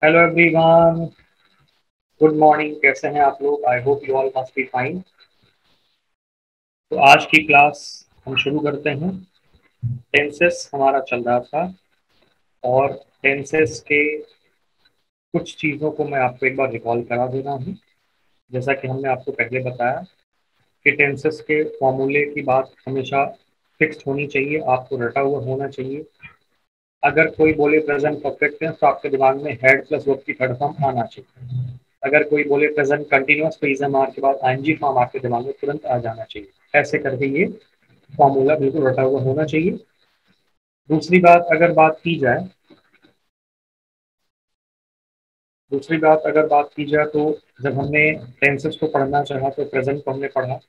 Hello everyone, good morning. कैसे हैं आप लोग? I hope you all must be fine. तो आज की क्लास हम शुरू करते हैं। टेंसेस हमारा चल रहा था और टेंसेस के कुछ चीज़ों को मैं आपको एक बार रिकॉल करा दे रहा हूँ। जैसा कि हमने आपको पहले बताया कि टेंसेस के फॉर्मूले की बात हमेशा फिक्स्ड होनी चाहिए, आपको रटा हुआ होना चाहिए। अगर कोई बोले प्रेजेंट परफेक्ट टेंस तो आपके दिमाग में हेड प्लस वर्ब की थर्ड फॉर्म आना चाहिए। अगर कोई बोले प्रेजेंट कंटिन्यूअस तो इज़ के बाद आईएनजी फॉर्म आपके दिमाग में तुरंत आ जाना चाहिए। ऐसे करके ये फॉर्मूला बिल्कुल रटा हुआ होना चाहिए। दूसरी बात अगर बात की जाए तो जब हमने टेंसेस को पढ़ना चाहा तो प्रेजेंट को हमने पढ़ा,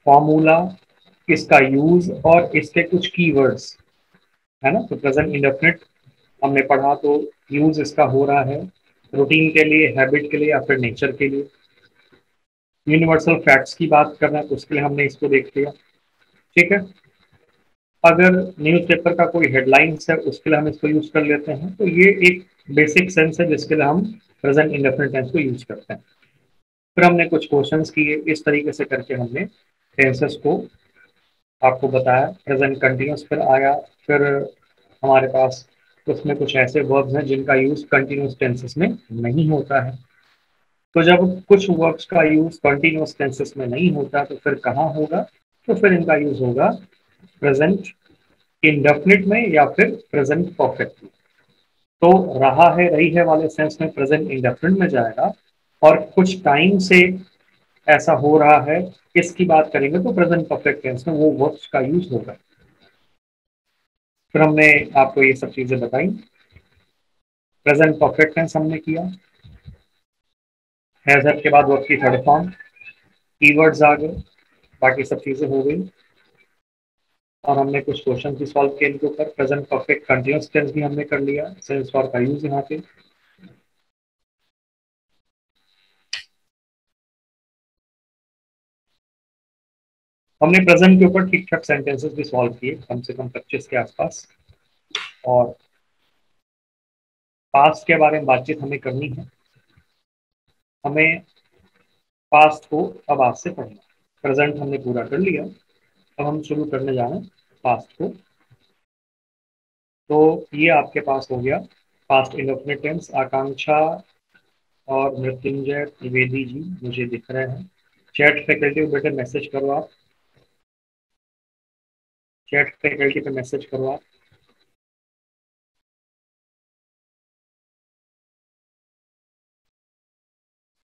फॉर्मूला, इसका यूज और इसके कुछ कीवर्ड्स, है ना। तो प्रेजेंट इंडेफिनिट हमने पढ़ा तो यूज इसका हो रहा है रूटीन के लिए, हैबिट के लिए या फिर नेचर के लिए। यूनिवर्सल फैक्ट्स की बात करना है तो उसके लिए हमने इसको देख लिया, ठीक है। अगर न्यूज़पेपर का कोई हेडलाइंस है उसके लिए हम इसको यूज कर लेते हैं। तो ये एक बेसिक सेंस है जिसके लिए हम प्रेजेंट इंडेफिनिट टेंस को यूज करते हैं। फिर हमने कुछ क्वेश्चंस किए, इस तरीके से करके हमने टेंसेस को आपको बताया। प्रेजेंट कंटिन्यूस फिर आया, फिर हमारे पास उसमें कुछ ऐसे वर्ब्स हैं जिनका यूज कंटिन्यूस टेंसेस में नहीं होता है। तो जब कुछ वर्ब्स का यूज कंटिन्यूस टेंसेस में नहीं होता तो फिर कहाँ होगा? तो फिर इनका यूज होगा प्रेजेंट इंडेफिनिट में या फिर प्रेजेंट परफेक्ट में। तो रहा है रही है वाले सेंस में प्रेजेंट इंडेफिनिट में जाएगा, और कुछ टाइम से ऐसा हो रहा है इसकी बात करेंगे तो प्रेजेंट परफेक्ट टेंस में वो वर्ब्स का यूज होगा। फिर हमने आपको ये सब चीजें बताई। प्रेजेंट परफेक्ट टेंस हमने किया, हैज के बाद वर्ब की थर्ड फॉर्म, कीवर्ड्स आ गए, बाकी सब चीजें हो गई। और हमने कुछ क्वेश्चन भी सॉल्व किए इनके ऊपर। प्रेजेंट परफेक्ट कंटिन्यूअस टेंस भी हमने कर लिया, सेंस फॉर का यूज यहाँ पे। हमने प्रेजेंट के ऊपर ठीक ठाक सेंटेंसेस भी सॉल्व किए, कम से कम 25 के आसपास। और पास्ट के बारे में बातचीत हमें करनी है। हमें पास्ट को अब आज से पढ़ना। प्रेजेंट हमने पूरा कर लिया, अब हम शुरू करने जा रहे हैं पास्ट को। तो ये आपके पास हो गया पास्ट इंडेफिनिट टेंस। आकांक्षा और मृत्युंजय त्रिवेदी जी मुझे दिख रहे हैं। चैट फैकल्टी पे बेटे मैसेज करो आप, चैट फैकल्टी पे मैसेज करो आप।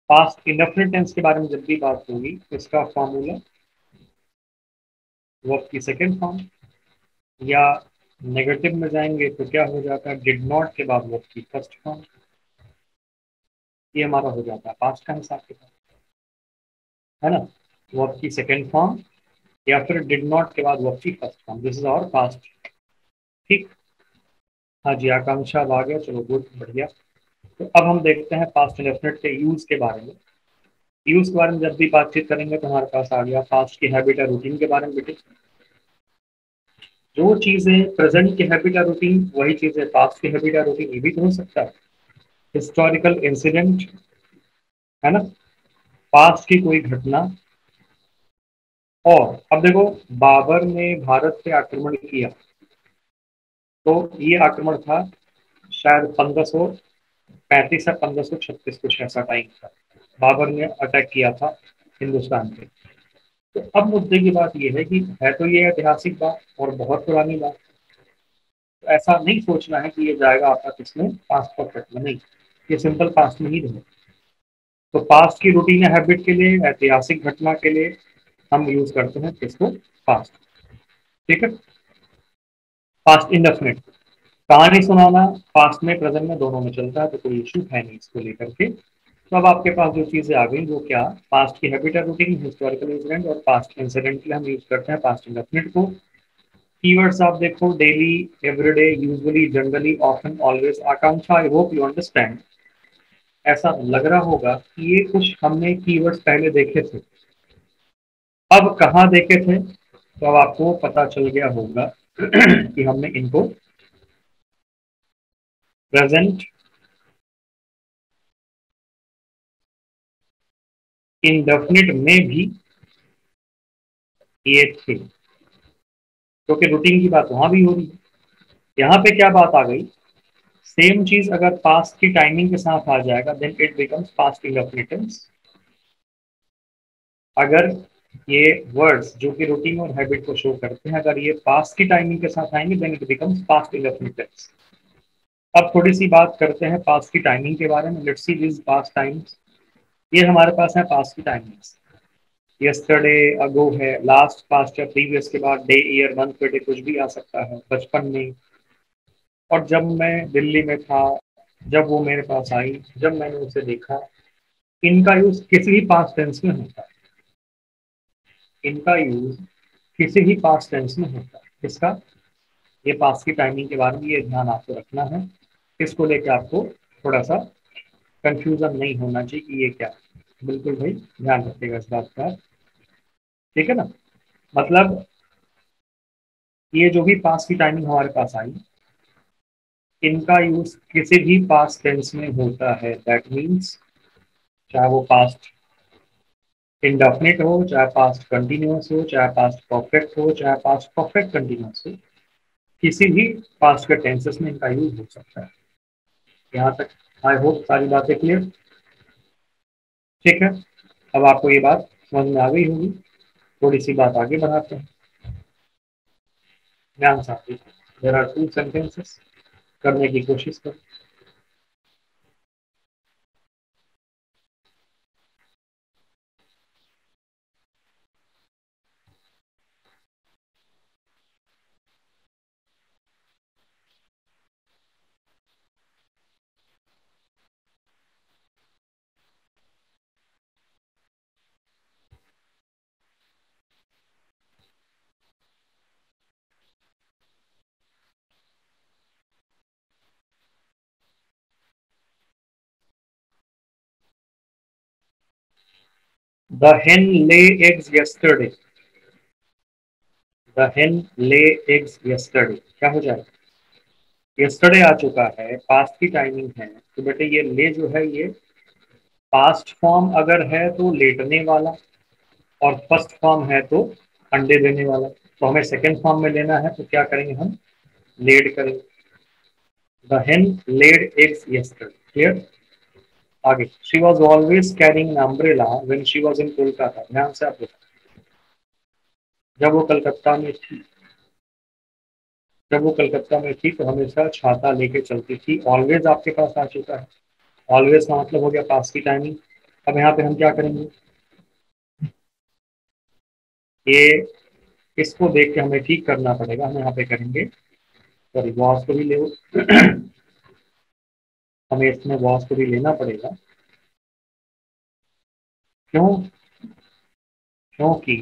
पास्ट इंडेफिनिट टेंस के बारे में जब भी बात होगी इसका फॉर्मूला वर्ब की सेकंड फॉर्म, या नेगेटिव में जाएंगे तो क्या हो जाता है, डिड नॉट के बाद वर्ब की फर्स्ट फॉर्म। ये हमारा हो जाता है पास्ट का हिसाब किताब, है ना। वर्ब की सेकंड फॉर्म या फिर डिड नॉट के बाद वर्ब की first form, this is our past. ठीक। हाँ जी, आकांक्षा अब आ गया, चलो गुड, बढ़िया। तो अब हम देखते हैं पास्ट इंडेफिनिट के यूज के बारे में। यूज के बारे में जब भी बातचीत करेंगे तो हमारे पास आ गया पास्ट की हैबिट या रूटीन के बारे में बेटे। जो चीजें प्रेजेंट की हैबिट या रूटीन वही चीजें पास्ट की हैबिट या रूटीन, ये भी तो हो सकता है। हिस्टोरिकल इंसिडेंट, है ना, पास्ट की कोई घटना। और अब देखो, बाबर ने भारत पे आक्रमण किया, तो ये आक्रमण था शायद 1535 या 1536, कुछ ऐसा टाइम था। बाबर ने अटैक किया था हिंदुस्तान पे। तो अब मुद्दे की बात ये है कि है तो ये ऐतिहासिक बात और बहुत पुरानी बात, तो ऐसा नहीं सोचना है कि ये जाएगा आपका किसमें, पास्ट परफेक्ट में। नहीं, ये सिंपल पास्ट में ही रहे। तो पास्ट की रूटीन या हैबिट के लिए, ऐतिहासिक घटना के लिए हम यूज करते हैं किसको, पास्ट। ठीक है। पास्ट इंडेफिनिट, कहानी सुनाना पास्ट में प्रेजेंट में दोनों में चलता है, तो कोई इशू है नहीं इसको लेकर के। तो अब आपके पास जो चीजें आ गई वो क्या, पास्ट की हैबिट या रूटीन, हिस्टोरिकल इंसिडेंट और पास्ट इंसिडेंट के लिए हम यूज करते हैं पास्ट इंडेफिनिट को। कीवर्ड्स आप देखो, daily, everyday, usually, generally, often, always. Akanksha, I hope you understand. ऐसा लग रहा होगा कि ये कुछ हमने कीवर्ड्स पहले देखे थे। अब कहाँ देखे थे, तो अब आपको पता चल गया होगा कि हमने इनको प्रेजेंट इंडेफिनिट में भी ये थे, क्योंकि रूटीन की बात वहां भी हो रही है। यहाँ पे क्या बात आ गई, सेम चीज अगर पास्ट की टाइमिंग के साथ आ जाएगा then it becomes past indefinite tense. अगर ये वर्ड्स जो कि रूटीन और हैबिट को शो करते हैं, अगर ये पास्ट की टाइमिंग के साथ आएंगे then it becomes past indefinite tense. अब थोड़ी सी बात करते हैं पास्ट की टाइमिंग के बारे में। Let's see this past times. ये हमारे पास है पास्ट की टाइमिंग्स। यस्टरडे, अगो है, लास्ट, पास्ट या प्रीवियस के बाद डे, ईयर, मंथ, बर्थडे कुछ भी आ सकता है, बचपन में, और जब मैं दिल्ली में था, जब वो मेरे पास आई, जब मैंने उसे देखा। इनका यूज किसी भी पास्ट टेंस में होता है। इनका यूज किसी भी पास्ट टेंस में होता है। इसका, ये पास्ट की टाइमिंग के बारे में ये ध्यान आपको रखना है। इसको लेकर आपको थोड़ा सा कंफ्यूजन नहीं होना चाहिए कि ये क्या है। बिल्कुल भाई ध्यान रखिएगा इस बात का। ठीक है ना। मतलब ये जो भी पास्ट की टाइमिंग हमारे पास आई, इनका यूज किसी भी पास्ट टेंस में होता है। दैट मीन्स चाहे वो पास्ट इंडेफिनिट हो, चाहे पास्ट कंटिन्यूअस हो, चाहे पास्ट परफेक्ट हो, चाहे पास्ट परफेक्ट कंटिन्यूअस हो, किसी भी पास्ट के टेंसेस में इनका यूज हो सकता है। यहाँ तक आई होप सारी बातें क्लियर। ठीक है। अब आपको ये बात समझ में आ गई होगी। थोड़ी सी बात आगे बढ़ाते हैं। ध्यान से देयर आर टू सेंटेंसेस, करने की कोशिश करो। The hen lay eggs yesterday। The hen lay eggs yesterday क्या हो जाएगा? yesterday आ चुका है, पास्ट की टाइमिंग है, तो बेटे ये ले जो है ये पास्ट फॉर्म अगर है तो लेटने वाला, और फर्स्ट फॉर्म है तो अंडे देने वाला। तो हमें सेकेंड फॉर्म में लेना है तो क्या करेंगे हम? लेड करेंगे। The hen laid eggs yesterday। Clear. आगे, she was always carrying an umbrella when she was in Kolkata. ध्यान से आप देखो, जब वो कलकत्ता में थी, जब वो कलकत्ता में थी तो हमेशा छाता लेके चलती थी। ऑलवेज आपके पास आ चुका है। ऑलवेज का मतलब हो गया पास की टाइमिंग। अब यहाँ पे हम क्या करेंगे, ये इसको देख के हमें ठीक करना पड़ेगा। हम यहाँ पे करेंगे, सॉरी वॉज को भी ले हमें इसमें वॉज को भी लेना पड़ेगा। क्यों? क्योंकि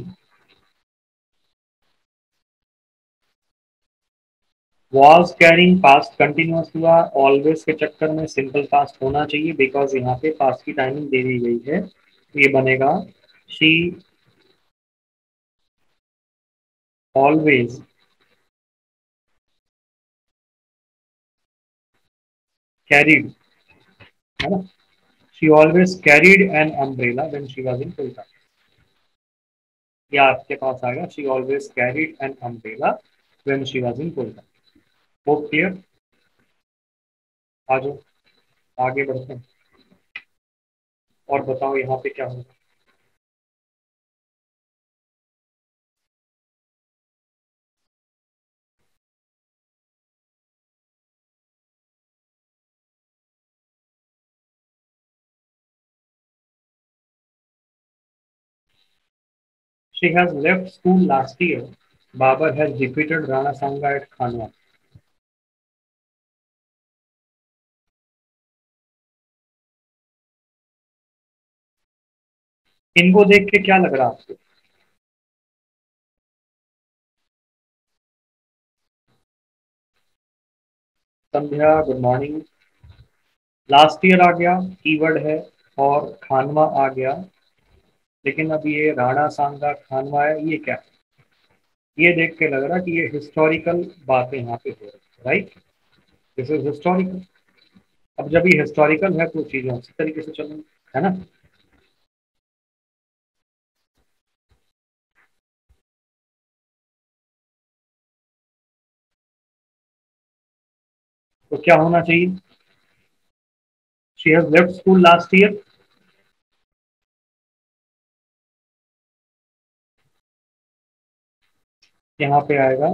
वॉज कैरिंग पास्ट कंटिन्यूअस हुआ, ऑलवेज के चक्कर में सिंपल पास्ट होना चाहिए, बिकॉज यहाँ पे पास्ट की टाइमिंग दे दी गई है, तो ये बनेगा शी ऑलवेज कैरीड, है ना। She always carried an umbrella when she was in Kolkata. या आपके पास आएगा she always carried an umbrella when she was in Kolkata. Hope clear. आ जाओ आगे बढ़ते हैं और बताओ यहाँ पे क्या होगा। She has left school last year, Babur has defeated Rana Sanga at Khanwa. इनको देख के क्या लग रहा है आपको? Sandhya good morning. Last year आ गया, कीवर्ड है, और खानवा आ गया, लेकिन अब ये राणा सांगा खानवा है, ये क्या है? ये देख के लग रहा कि ये हिस्टोरिकल बातें यहाँ पे हो रही है, राइट। This is historical. अब जब ये हिस्टोरिकल है तो चीजें उसी तरीके से चलेंगी, है ना। तो क्या होना चाहिए? She has left school last year. यहाँ पे आएगा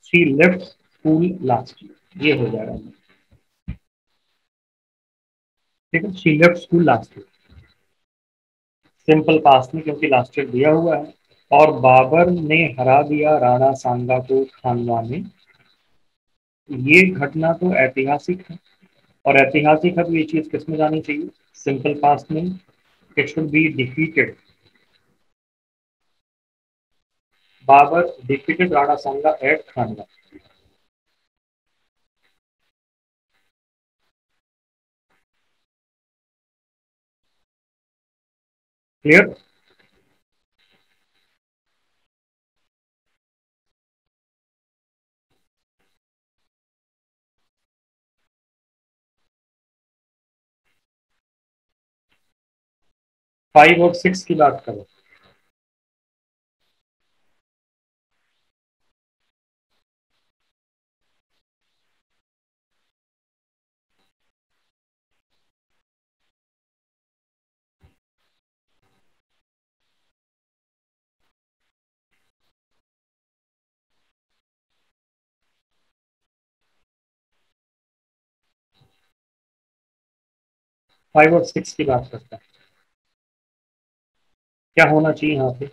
she left school last year, ये हो जाएगा। ठीक है, she left school last year, simple past में क्योंकि लास्ट ईयर दिया हुआ है। और बाबर ने हरा दिया राणा सांगा को खानवा में। ये घटना तो ऐतिहासिक है, और ऐतिहासिक है तो ये चीज किसमें जानी चाहिए? सिंपल पास्ट में। It should be defeated. Babur defeated Rana Sanga at Khanwa. Clear? 5 और 6 की बात करो। 5 और 6 की बात करता है। क्या होना चाहिए यहाँ पे?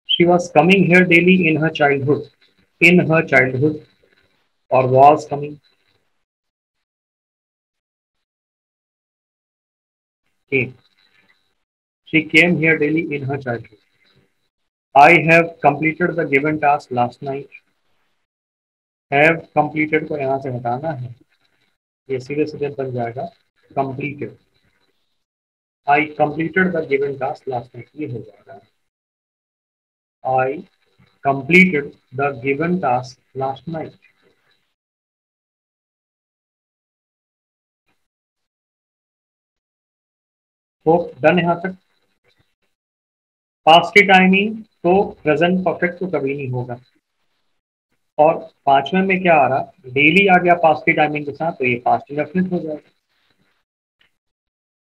She was coming here daily in her childhood. In her childhood और was coming. She came here daily in her childhood. I have completed the given task last night. Have completed को यहाँ से हटाना है, ये सीधे सीधे बन जाएगा completed. I completed the given task last night, ये हो जाएगा I completed the given task last night. Hope done यहाँ तक। पास्ट की टाइमिंग तो प्रेजेंट परफेक्ट तो कभी नहीं होगा। और पांचवें में क्या आ रहा? डेली आ गया पास्ट की टाइमिंग के साथ, तो ये पास्ट इंडेफिनिट हो जाएगा।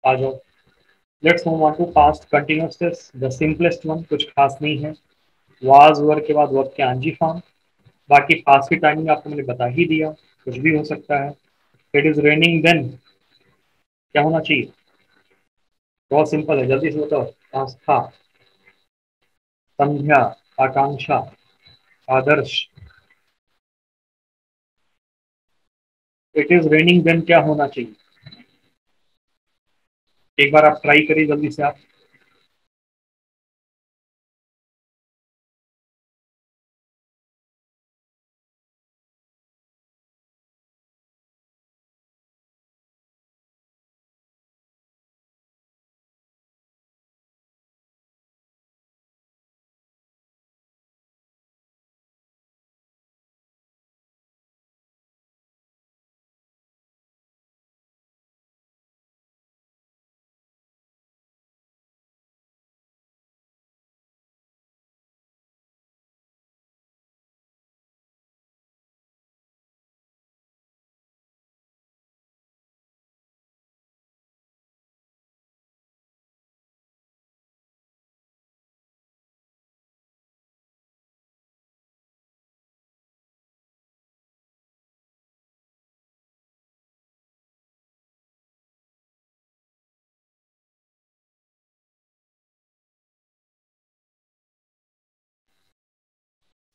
आ जाओ, let's move on to past continuous tense, the simplest one, कुछ खास नहीं है। वाज वर्ब के बाद वर्ब के आंजी फॉर्म। बाकी पास्ट की टाइमिंग आपको मैंने बता ही दिया, कुछ भी हो सकता है। इट इज रेनिंग देन, क्या होना चाहिए? बहुत सिंपल है, जल्दी से बताओ। आस्था, संध्या, आकांक्षा, आदर्श। इट इज रेनिंग देन क्या होना चाहिए? एक बार आप ट्राई करिए जल्दी से आप।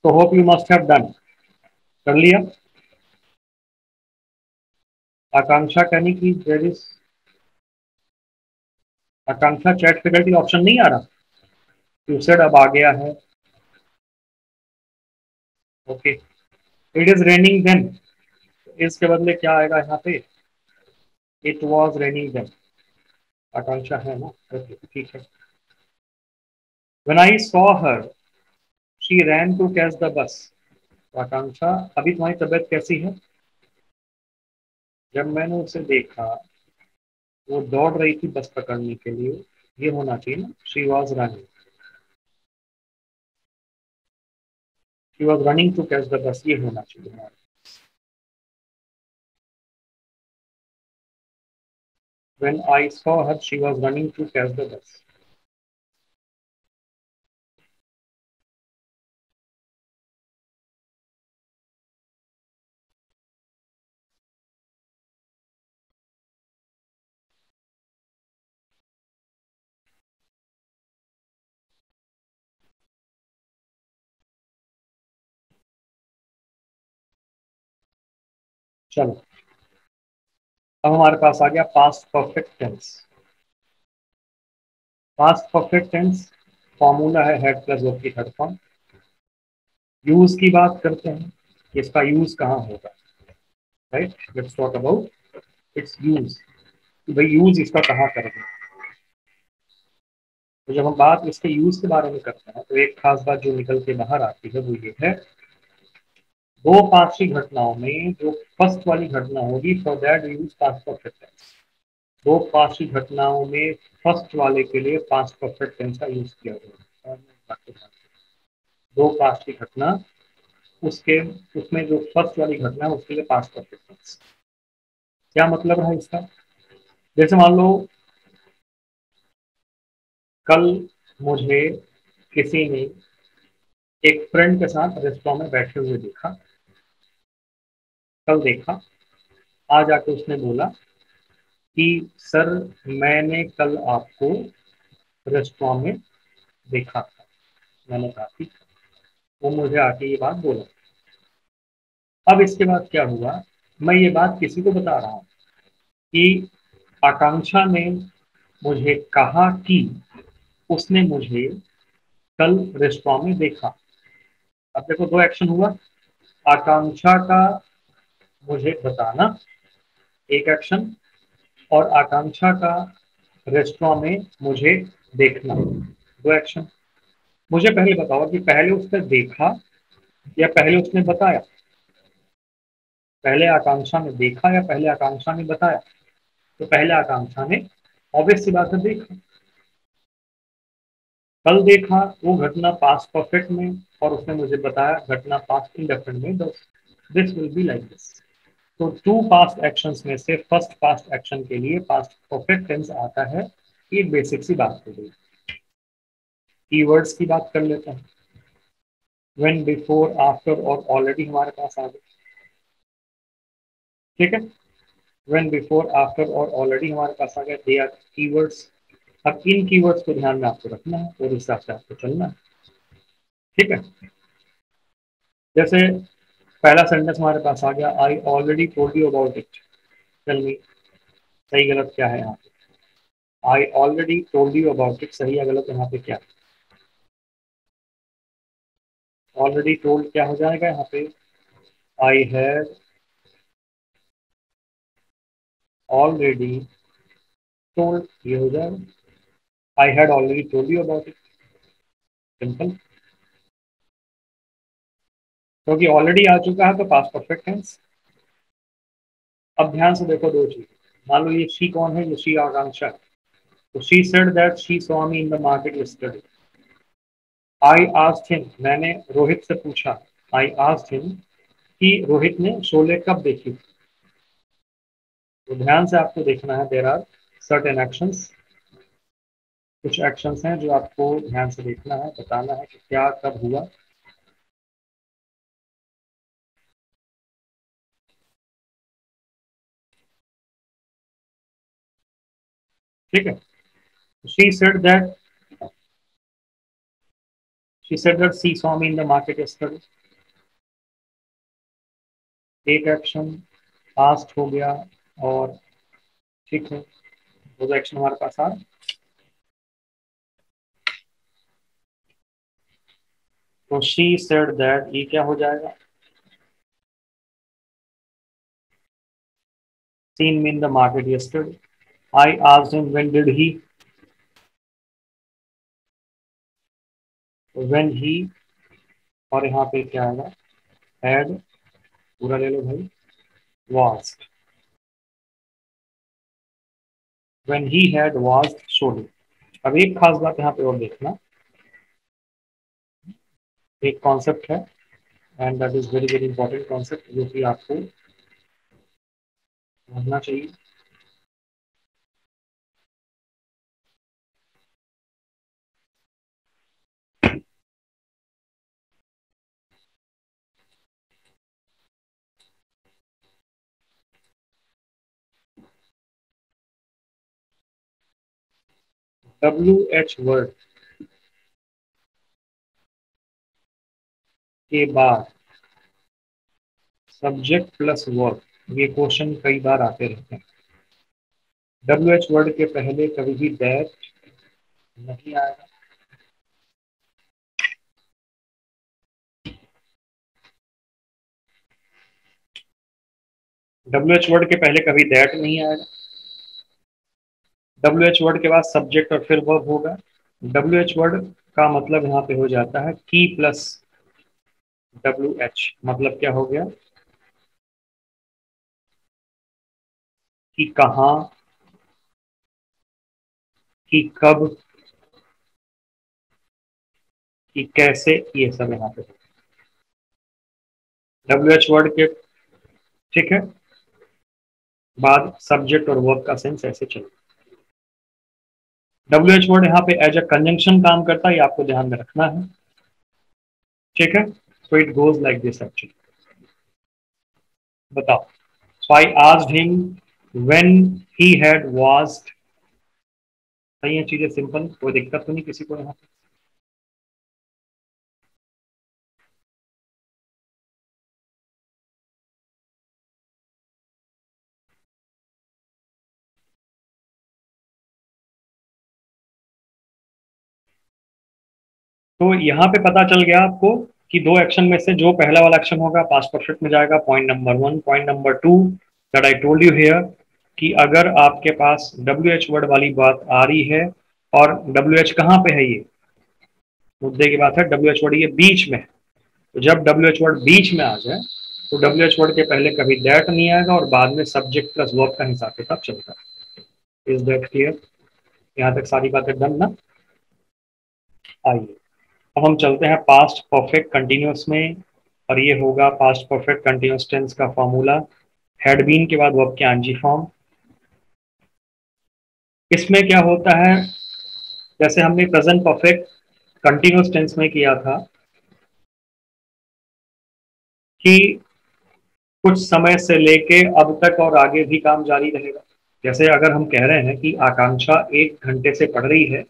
'तो hope you must have done', कर लिया। आकांक्षा कहने की there is, Akanksha chat faculty option नहीं आ रहा। यू सेड अब आ गया है। Okay, it is raining then, इसके बदले क्या आएगा यहाँ पे? It was raining then. Akanksha है ना? ओके ठीक है। When I saw her she ran to catch the bus. Akanksha, अभी तुम्हारी तबीयत कैसी है? जब मैंने उसे देखा वो दौड़ रही थी बस पकड़ने के लिए, ये होना चाहिए ना, she was running, she was running to catch the bus, ये होना चाहिए हमारा। When I saw her, she was running to catch the bus. चलो, अब हमारे पास आ गया past perfect tense. Past perfect tense formula है हेड प्लस वर्ब की थर्ड फॉर्म। यूज की बात करते हैं, इसका यूज कहाँ होगा, right, let's talk about its use. भाई यूज इसका कहाँ करेंगे। तो जब हम बात इसके यूज के बारे में करते हैं तो एक खास बात जो निकल के बाहर आती है वो ये है, दो पास्ट की घटनाओं में जो फर्स्ट वाली घटना होगी for that use past perfect tense. दो पास्ट की घटनाओं में फर्स्ट वाले के लिए पास्ट परफेक्ट टेंस का यूज किया गया। दो पास्ट की घटना, उसके उसमें जो फर्स्ट वाली घटना है उसके लिए पास्ट परफेक्ट टेंस। क्या मतलब है इसका, जैसे मान लो कल मुझे किसी ने एक फ्रेंड के साथ रेस्टोरेंट में बैठे हुए देखा, कल देखा, आज आके उसने बोला कि सर मैंने कल आपको रेस्टोरेंट में देखा था। मैंने कहा ठीक, वो मुझे आके ये बात बोला। अब इसके बाद क्या हुआ, मैं ये बात किसी को बता रहा हूँ कि आकांक्षा ने मुझे कहा कि उसने मुझे कल रेस्टोरेंट में देखा। अब देखो दो एक्शन हुआ, आकांक्षा का मुझे बताना एक एक्शन, और आकांक्षा का रेस्टोरेंट में मुझे देखना दो एक्शन। मुझे पहले बताओ कि पहले उसने देखा या पहले उसने बताया, पहले आकांक्षा ने देखा या पहले आकांक्षा ने बताया। तो पहले आकांक्षा ने, ऑब्वियस सी बात है, देखा। कल देखा वो घटना पास्ट परफेक्ट में, और उसने मुझे बताया घटना पास्ट इंडेफिनिट में। This will be like this. तो टू पास्ट एक्शंस में से फर्स्ट पास्ट एक्शन के लिए पास्ट परफेक्ट टेंस आता है। एक बेसिक सी बात हो गई। कीवर्ड्स की बात कर लेते हैं। व्हेन, बिफोर, आफ्टर और ऑलरेडी हमारे पास आ गए, ठीक है। व्हेन, बिफोर, आफ्टर और ऑलरेडी हमारे पास आ गए, दे आर कीवर्ड्स। अब इन कीवर्ड्स को ध्यान में आपको रखना है और इस हिसाब से आपको चलना है, ठीक है। जैसे पहला सेंटेंस हमारे पास आ गया, I already told you about it. Tell me, सही गलत क्या है यहाँ पे। I already told you about it, सही या गलत यहाँ पे क्या है। ऑलरेडी टोल्ड क्या हो जाएगा यहाँ पे, आई हैड ऑलरेडी टोल्ड, ये हो जाएगा I had already told you about it. Simple, क्योंकि ऑलरेडी आ चुका है तो पास्ट परफेक्ट टेंस। अब ध्यान से देखो दो चीज, मान लो ये शी कौन है, ये शी आकांक्षा है। तो she said that she saw me in the market yesterday. I asked him, मैंने रोहित से पूछा, आई आस्क्ड हिम कि रोहित ने शोले कब देखी। तो ध्यान से आपको देखना है, देयर आर सर्टेन एक्शंस, कुछ एक्शंस हैं जो आपको ध्यान से देखना है, बताना है कि क्या कब हुआ। ठीक है, she said that she saw me in the market yesterday, एक एक्शन पास्ट हो गया। और ठीक है, दो एक्शन हमारे पास आ, तो शी सेड दैट ये क्या हो जाएगा, seen me in the market yesterday. I asked him when did he, when he, और यहाँ पे क्या आएगा, had, पूरा ले लो भाई, was। when he had was showed it। अब एक खास बात यहाँ पे और देखना, एक कॉन्सेप्ट है and that is very very important concept जो कि आपको समझना चाहिए। WH वर्ड के बाद सब्जेक्ट प्लस वर्ब, ये क्वेश्चन कई बार आते रहते हैं। WH वर्ड के पहले कभी भी दैट नहीं आएगा। WH वर्ड के पहले कभी दैट नहीं आएगा। WH वर्ड के बाद सब्जेक्ट और फिर वर्ब होगा। WH वर्ड का मतलब यहाँ पे हो जाता है की प्लस WH, मतलब क्या हो गया कि कहाँ, कि कब, कि कैसे, ये सब यहाँ पे WH वर्ड के, ठीक है, बाद सब्जेक्ट और वर्ब का सेंस ऐसे चले। WH वर्ड यहाँ पे एज अ कंजंक्शन काम करता है, ये आपको ध्यान में रखना है, ठीक है। So it goes like this actually. बताओ, so I asked him when he had washed. सही है, चीजें सिंपल, कोई दिक्कत तो नहीं किसी को यहाँ पे। तो यहाँ पे पता चल गया आपको कि दो एक्शन में से जो पहला वाला एक्शन होगा पास्ट परफेक्ट में जाएगा, point number 1। Point number 2 that I told you here कि अगर आपके पास WH वर्ड वाली बात आ रही है और WH कहाँ पे है, ये मुद्दे की बात है, WH वर्ड ये बीच में है। तो जब WH वर्ड बीच में आ जाए तो WH वर्ड के पहले कभी दैट नहीं आएगा और बाद में सब्जेक्ट प्लस वर्ब का हिसाब किताब चलता है। Is that clear? यहाँ तक सारी बातें डन ना? आइए अब हम चलते हैं पास्ट परफेक्ट कंटिन्यूअस में, और ये होगा पास्ट परफेक्ट कंटिन्यूअस टेंस का फॉर्मूला, हैड बीन के बाद वर्ब के आंजी फॉर्म। इसमें क्या होता है, जैसे हमने प्रेजेंट परफेक्ट कंटिन्यूअस टेंस में किया था कि कुछ समय से लेके अब तक और आगे भी काम जारी रहेगा। जैसे अगर हम कह रहे हैं कि आकांक्षा 1 घंटे से पढ़ रही है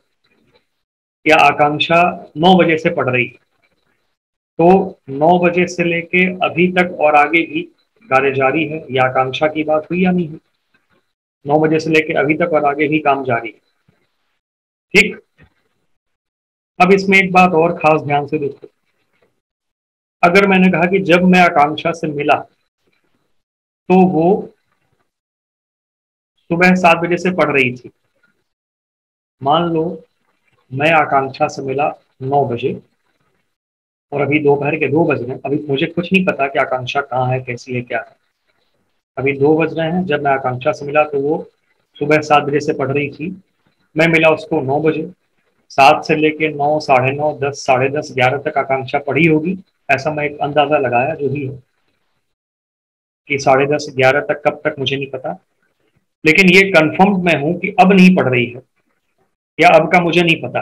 या आकांक्षा 9 बजे से पढ़ रही है, तो 9 बजे से लेके अभी तक और आगे भी कार्य जारी है, ये आकांक्षा की बात हुई या नहीं हुई? 9 बजे से लेके अभी तक और आगे भी काम जारी है, ठीक। अब इसमें एक बात और खास ध्यान से देखो, अगर मैंने कहा कि जब मैं आकांक्षा से मिला तो वो सुबह 7 बजे से पढ़ रही थी। मान लो मैं आकांक्षा से मिला 9 बजे और अभी दोपहर के 2 बज रहे हैं, अभी मुझे कुछ नहीं पता कि आकांक्षा कहाँ है, कैसी है, क्या है। अभी 2 बज रहे हैं, जब मैं आकांक्षा से मिला तो वो सुबह 7 बजे से पढ़ रही थी। मैं मिला उसको 9 बजे, 7 से लेके 9, 9:30, 10, 10:30, 11 तक आकांक्षा पढ़ी होगी, ऐसा मैं एक अंदाजा लगाया जो भी है कि 10:30, 11 तक कब तक मुझे नहीं पता, लेकिन ये कंफर्म मैं हूं कि अब नहीं पढ़ रही है या अब का मुझे नहीं पता,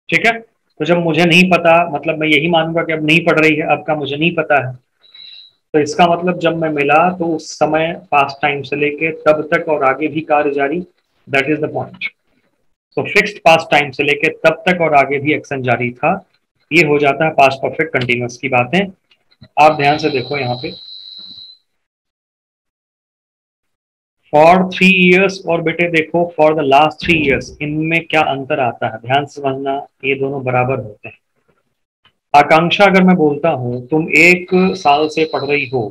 ठीक है। तो जब मुझे नहीं पता मतलब मैं यही मानूंगा कि अब नहीं पढ़ रही है, अब का मुझे नहीं पता है, तो इसका मतलब जब मैं मिला तो उस समय पास्ट टाइम से लेके तब तक और आगे भी कार्य जारी, दैट इज द पॉइंट। तो फिक्स्ड पास्ट टाइम से लेके तब तक और आगे भी एक्शन जारी था, ये हो जाता है पास्ट परफेक्ट कंटिन्यूअस की बातें। आप ध्यान से देखो यहाँ पे, फॉर 3 इयर्स और बेटे देखो फॉर द लास्ट 3 इयर्स, इनमें क्या अंतर आता है, ध्यान से समझना, ये दोनों बराबर होते हैं। आकांक्षा अगर मैं बोलता हूं तुम 1 साल से पढ़ रही हो,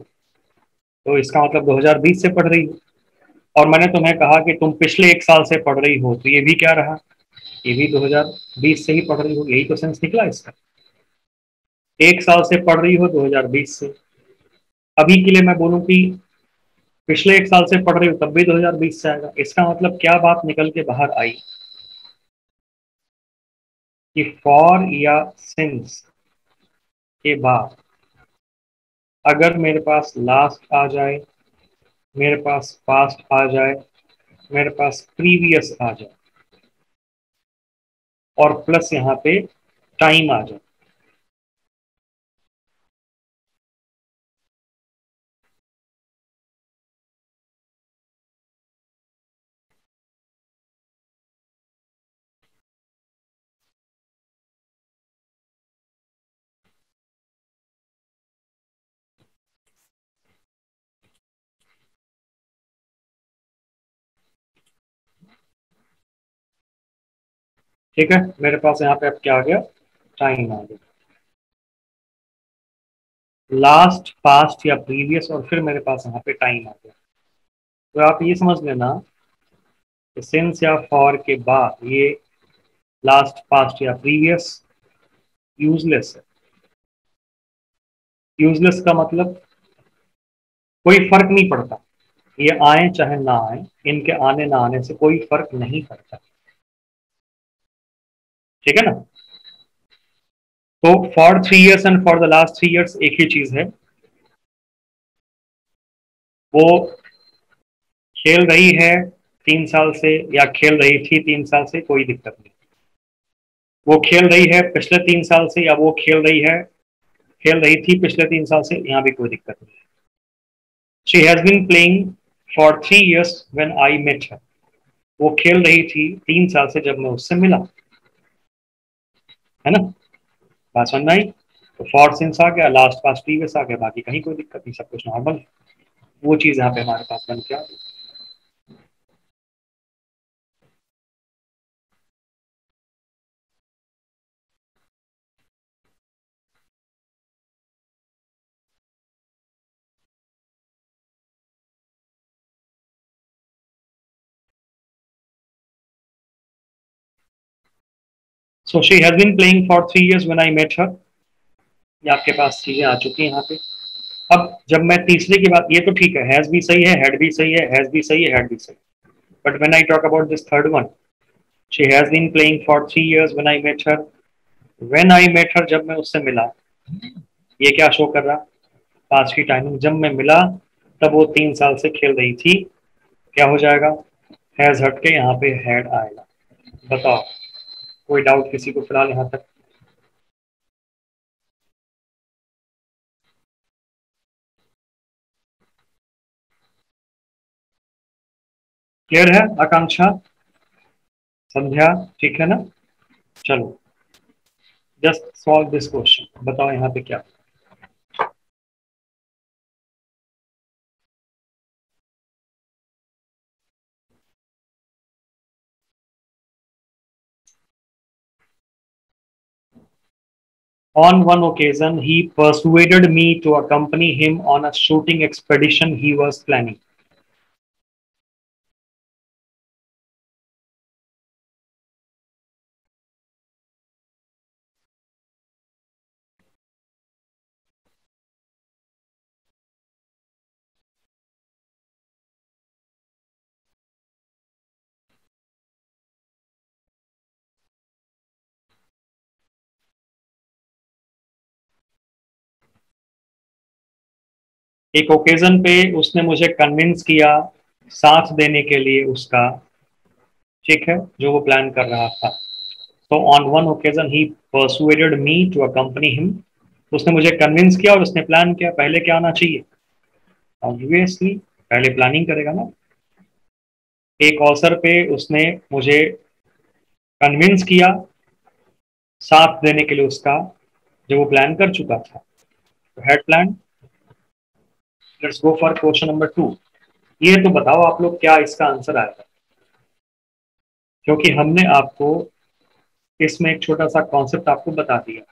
तो इसका मतलब 2020 से पढ़ रही हो, और मैंने तुम्हें कहा कि तुम पिछले 1 साल से पढ़ रही हो, तो ये भी क्या रहा, ये भी 2020 से ही पढ़ रही हो, यही तो सेंस निकला इसका। 1 साल से पढ़ रही हो 2020 से। अभी के लिए मैं बोलूं कि पिछले 1 साल से पढ़ रही हो तब भी 2020 से आएगा। इसका मतलब क्या बात निकल के बाहर आई कि फॉर या सिंस के बाद अगर मेरे पास लास्ट आ जाए, मेरे पास पास्ट आ जाए, मेरे पास प्रीवियस आ जाए और प्लस यहाँ पे टाइम आ जाए, ठीक है। मेरे पास यहाँ पे अब क्या आ गया, टाइम आ गया। लास्ट, पास्ट या प्रीवियस और फिर मेरे पास यहाँ पे टाइम आ गया। तो आप ये समझ लेना कि सिंस या फॉर के बाद ये लास्ट, पास्ट या प्रीवियस यूजलेस है। यूजलेस का मतलब कोई फर्क नहीं पड़ता, ये आए चाहे ना आए, इनके आने ना आने से कोई फर्क नहीं पड़ता, ठीक है ना। तो for 3 years and for the last 3 years एक ही चीज है, वो खेल रही है 3 साल से या खेल रही थी 3 साल से, कोई दिक्कत नहीं। वो खेल रही है पिछले 3 साल से या वो खेल रही थी पिछले 3 साल से, यहाँ भी कोई दिक्कत नहीं। She has been playing for 3 years when I met her. वो खेल रही थी 3 साल से जब मैं उससे मिला, है ना। बात समझ में आई। तो फॉर सिंस आ गया, लास्ट पास्ट प्रीवियस आ गया, बाकी कहीं कोई दिक्कत नहीं, सब कुछ नॉर्मल। वो चीज यहाँ पे हमारे पास बन के आ गई। So she has been playing for 3 years when I met her. ये आपके पास चीजें आ चुकी हैं यहाँ पे। अब जब मैं तीसरे की बात, ये तो ठीक है, हैज भी सही है, हेड भी सही है, हैज भी सही है, हेड भी सही है, but when I talk about this third one, she has been playing for 3 years when I met her. When I met her जब मैं उससे मिला, ये क्या शो कर रहा, पास की टाइमिंग, जब मैं मिला तब वो 3 साल से खेल रही थी, क्या हो जाएगा, हैज हट के यहाँ पे हैड आएगा। बताओ, कोई डाउट किसी को फिलहाल यहाँ तक? क्लियर है आकांक्षा, संध्या, ठीक है ना। चलो, जस्ट सॉल्व दिस क्वेश्चन, बताओ यहाँ पे क्या। On one occasion, he persuaded me to accompany him on a shooting expedition he was planning. एक ओकेजन पे उसने मुझे कन्विंस किया साथ देने के लिए उसका, ठीक है, जो वो प्लान कर रहा था। तो on one occasion he persuaded me to accompany him, उसने मुझे कन्विंस किया और उसने प्लान किया। पहले क्या आना चाहिए, ऑब्वियसली पहले प्लानिंग करेगा ना। एक अवसर पे उसने मुझे कन्विंस किया साथ देने के लिए उसका, जो वो प्लान कर चुका था, तो head plan. Let's go for question number 2। ये तो बताओ आप लोग क्या इसका आंसर आएगा, क्योंकि हमने आपको इसमें एक छोटा सा कॉन्सेप्ट आपको बता दिया।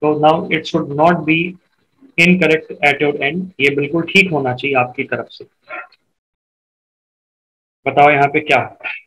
तो now it should not be incorrect at your and, ये बिल्कुल ठीक होना चाहिए आपकी तरफ से। बताओ यहाँ पे क्या है।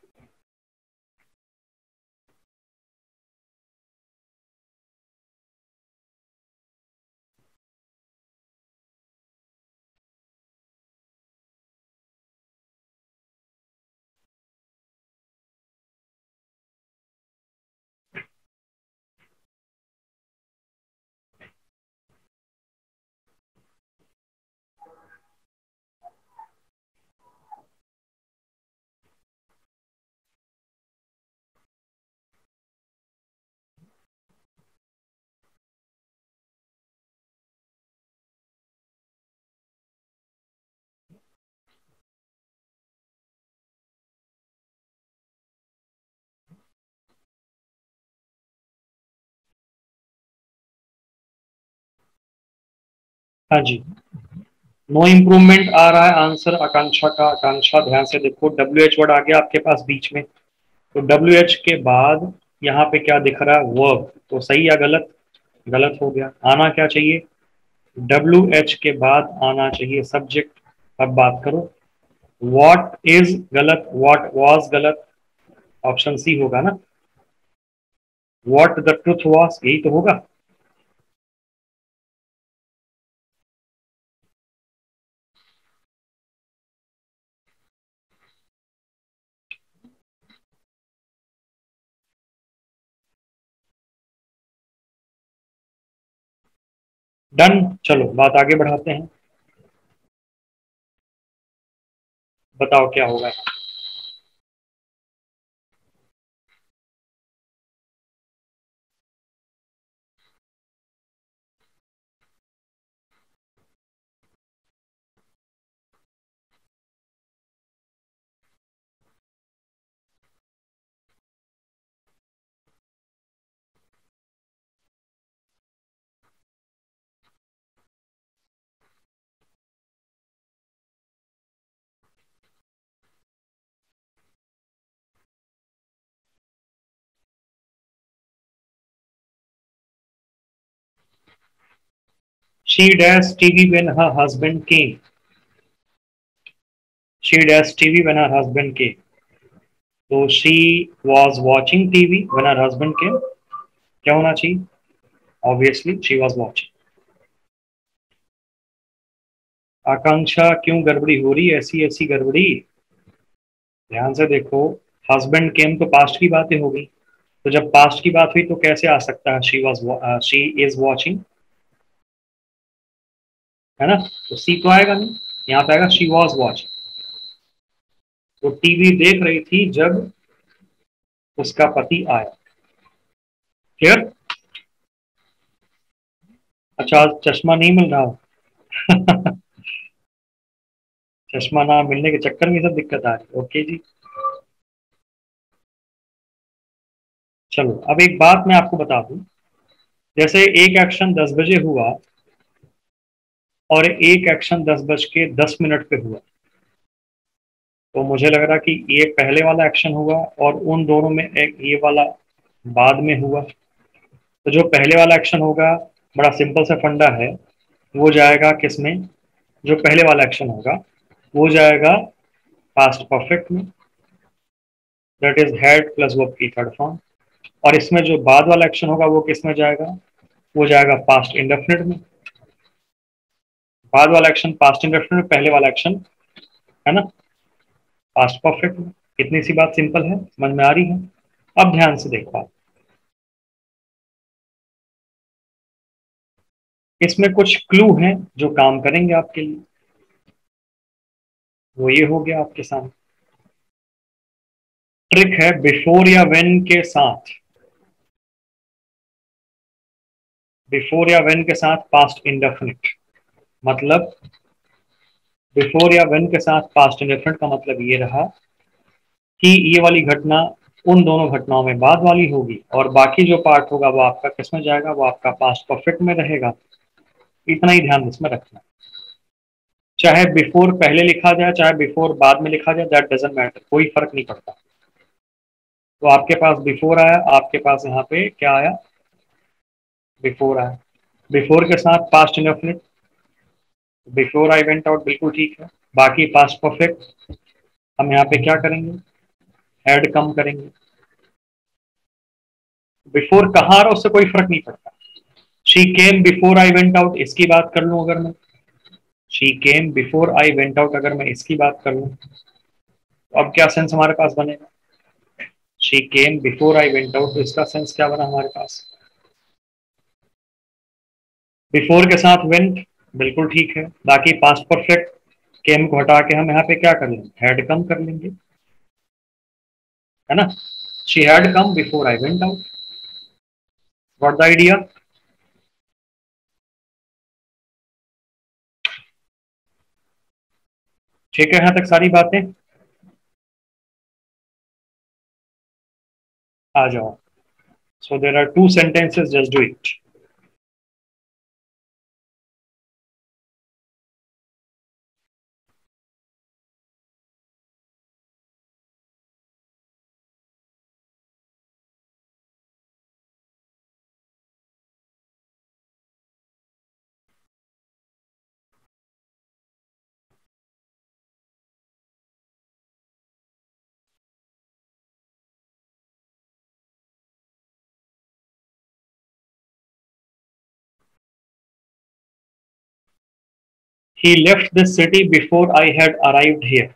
हाँ जी, नो इम्प्रूवमेंट आ रहा है आंसर आकांक्षा का। आकांक्षा ध्यान से देखो, डब्ल्यू एच वर्ड आ गया आपके पास बीच में, तो डब्ल्यू एच के बाद यहाँ पे क्या दिख रहा है, वर्ब, तो सही या गलत? गलत हो गया। आना क्या चाहिए, डब्ल्यू एच के बाद आना चाहिए सब्जेक्ट। अब बात करो, वॉट इज गलत, वॉट वॉज गलत, ऑप्शन सी होगा ना, वॉट द ट्रुथ वॉज, यही तो होगा। डन, चलो बात आगे बढ़ाते हैं, बताओ क्या होगा। She dash TV when her husband came, she dash TV when her husband came, तो she was watching TV when her husband came, क्या होना चाहिए, obviously she was watching. Akanksha क्यों गड़बड़ी हो रही है, ऐसी ऐसी गड़बड़ी? ध्यान से देखो, हस्बैंड केम तो पास्ट की बातें हो गई, तो जब पास्ट की बात हुई तो कैसे आ सकता है शी इज वॉचिंग, है ना, तो सी तो आएगा नहीं, यहाँ पे आएगा शी वॉज वॉचिंग। वो टीवी देख रही थी जब उसका पति आया। क्लियर? अच्छा, आज चश्मा नहीं मिल रहा। चश्मा ना मिलने के चक्कर में सब दिक्कत आ रही है, ओके जी। चलो अब एक बात मैं आपको बता दूं, जैसे एक एक्शन 10 बजे हुआ और एक एक्शन 10 बज के 10 मिनट पे हुआ, तो मुझे लग रहा कि ये पहले वाला एक्शन हुआ और उन दोनों में एक ये वाला बाद में हुआ। तो जो पहले वाला एक्शन होगा, बड़ा सिंपल सा फंडा है, वो जाएगा किसमें, जो पहले वाला एक्शन होगा वो जाएगा पास्ट परफेक्ट में, that is had plus verb की थर्ड फॉर्म। और इसमें जो बाद वाला एक्शन होगा वो किस में जाएगा, वो जाएगा पास्ट इंडेफिनिट में। बाद वाला एक्शन पास्ट इंडेफिनिट में, पहले वाला एक्शन है ना पास्ट परफेक्ट में। इतनी सी बात सिंपल है, समझ में आ रही है? अब ध्यान से देखो आप, इसमें कुछ क्लू हैं जो काम करेंगे आपके लिए, वो ये हो गया आपके सामने। ट्रिक है, बिफोर या वेन के साथ, बिफोर या वेन के साथ पास्ट इंडेफिनिट, मतलब बिफोर या वेन के साथ पास्ट इंडेफिनिट का मतलब ये रहा कि ये वाली घटना उन दोनों घटनाओं में बाद वाली होगी, और बाकी जो पार्ट होगा वो आपका किस में जाएगा, वो आपका पास्ट परफेक्ट में रहेगा। इतना ही ध्यान इसमें रखना, चाहे बिफोर पहले लिखा जाए चाहे बिफोर बाद में लिखा जाए, दैट डजेंट मैटर, कोई फर्क नहीं पड़ता। तो आपके पास बिफोर आया, आपके पास यहाँ पे क्या आया, बिफोर आया। बिफोर के साथ past indefinite, before I went out, बिल्कुल ठीक है। बाकी पास्ट परफेक्ट, हम यहाँ पे क्या करेंगे, हैड कम करेंगे। बिफोर कहाँ आ रहा उससे कोई फर्क नहीं पड़ता। She came before I went out, इसकी बात कर लूं अगर मैं, she came before I went out अगर मैं इसकी बात कर लूं, तो अब क्या सेंस हमारे पास बनेगा, she came before I went out, तो इसका सेंस क्या बना हमारे पास, बिफोर के साथ वेंट, बिल्कुल ठीक है। बाकी पास्ट परफेक्ट, केम को हटा के हम यहाँ पे क्या कर लेंगे, हैड कम कर लेंगे, है ना, she had come before I went out. What the idea? ठीक है यहाँ तक सारी बातें, आ जाओ। So there are two sentences, just do it. He left this city before I had arrived here.